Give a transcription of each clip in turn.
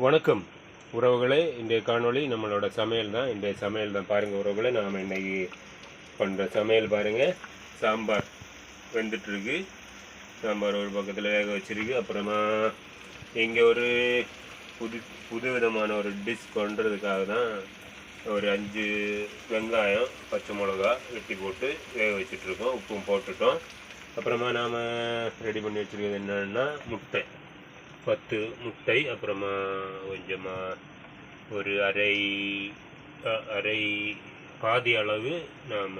வணக்கம் உறவுகளே. இன்றைய காணொளி நம்மளோட சமையல் தான். இன்றைய சமையல் தான் பாருங்கள் உறவுகளே. நாம் இன்றைக்கி பண்ணுற சமையல் பாருங்கள். சாம்பார் வெந்துட்டுருக்கு. சாம்பார் ஒரு பக்கத்தில் வேக வச்சுருக்கு. அப்புறமா இங்கே ஒரு புது விதமான ஒரு டிஷ் பண்ணுறதுக்காக தான் ஒரு 5 வெங்காயம், பச்சை மிளகா வெட்டி போட்டு வேக வச்சிட்ருக்கோம். உப்பும் போட்டுட்டோம். அப்புறமா நாம் ரெடி பண்ணி வச்சுருக்கிறது என்னென்னா முட்டை, 10 முட்டை. அப்புறமா கொஞ்சமாக ஒரு அரை பாதி அளவு நாம்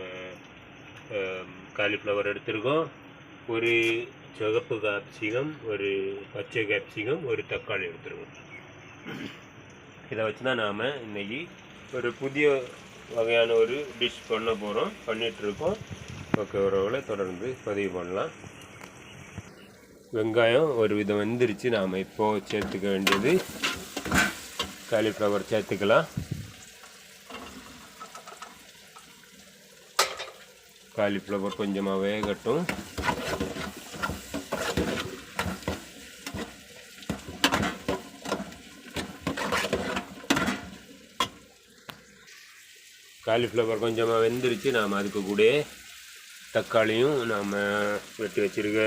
காலிஃப்ளவர் எடுத்துருக்கோம். ஒரு சிவப்பு கேப்சிகம், ஒரு பச்சை கேப்சிகம், ஒரு தக்காளி எடுத்துருக்கோம். இதை வச்சு தான் நாம் இன்றைக்கி ஒரு புதிய வகையான ஒரு டிஷ் பண்ண போகிறோம், பண்ணிகிட்ருக்கோம். ஓகே உறவுகளை, தொடர்ந்து பதிவு பண்ணலாம். வெங்காயம் ஒரு விதம் வெந்துருச்சு. நாம் இப்போது சேர்த்துக்க வேண்டியது காலிஃப்ளவர் சேர்த்துக்கலாம். காலிஃப்ளவர் கொஞ்சமாக வேகட்டும். காலிஃப்ளவர் கொஞ்சமாக வெந்துருச்சு. நாம் அதுக்கு கூட தக்காளியும் நாம் வெட்டி வச்சுருக்க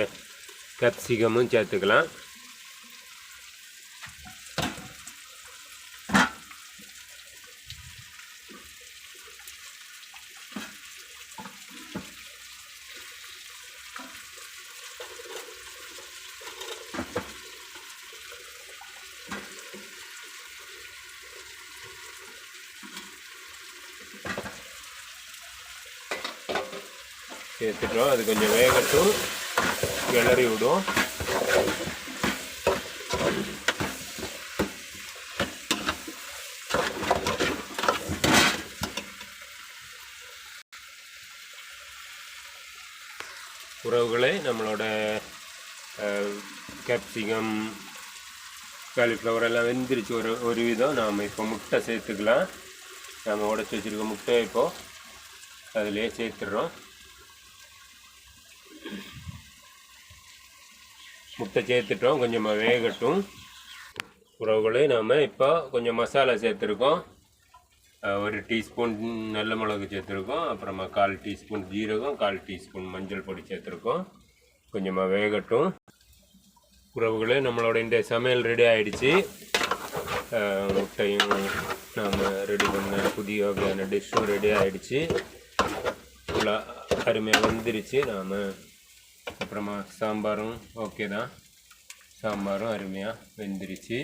கேப்சிகமும் சேர்த்துக்கலாம். சேர்த்துட்டோம். அது கொஞ்சம் வேகட்டும், கிளறி விடும். உறவுகளே, நம்மளோட கேப்சிகம், காலிஃப்ளவர் எல்லாம் வெந்துருச்சு ஒரு விதம். நாம் இப்போ முட்டை சேர்த்துக்கலாம். நாம் உடச்சி வச்சுருக்க முட்டையை இப்போது அதிலே சேர்த்துடுறோம். முட்டை சேர்த்துட்டோம். கொஞ்சமாக வேகட்டும் உறவுகளே. நாம் இப்போ கொஞ்சம் மசாலா சேர்த்துருக்கோம். ஒரு டீஸ்பூன் நல்ல மிளகு சேர்த்துருக்கோம். அப்புறமா 1/4 டீஸ்பூன் ஜீரகம், 1/4 டீஸ்பூன் மஞ்சள் பொடி சேர்த்துருக்கோம். கொஞ்சமாக வேகட்டும் உறவுகளே. நம்மளோட இந்த சமையல் ரெடி ஆகிடுச்சு. முட்டையும் நாம் ரெடி பண்ண புதிய வகையான டிஷ்ஷும் ரெடி ஆகிடுச்சு. ஃபுல்லாக அருமையாக வந்துருச்சு. நாம் அப்புறமா சாம்பாரும் ஓகே தான். சாம்பாரும் அருமையாக வெந்துருச்சு.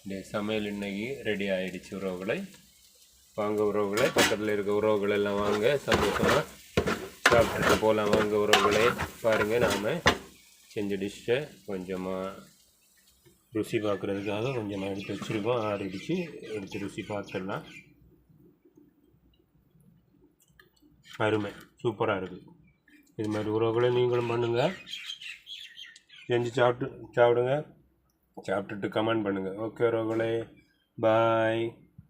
இந்த சமையல் இன்னைக்கு ரெடி ஆகிடுச்சு உறவுகளை. வாங்க உறவுகளை, பக்கத்தில் இருக்க உறவுகள் எல்லாம் வாங்க, சந்தோஷமாக சாப்பிட்டுட்டு போகலாம். வாங்க உறவுகளே, பாருங்கள். நாம் செஞ்ச டிஷ்ஷை கொஞ்சமாக ருசி பார்க்குறதுக்காக கொஞ்சமாக எடுத்து வச்சுருக்கோம். ஆறிடுச்சு. எடுத்து ருசி பார்த்துடலாம். அருமை, சூப்பராக இருக்குது. இது மாதிரி உறவுகளை நீங்களும் பண்ணுங்கள். செஞ்சு சாப்பிடுங்க. சாப்பிட்டுட்டு கமெண்ட் பண்ணுங்கள். ஓகே உறவுகளே, பாய்.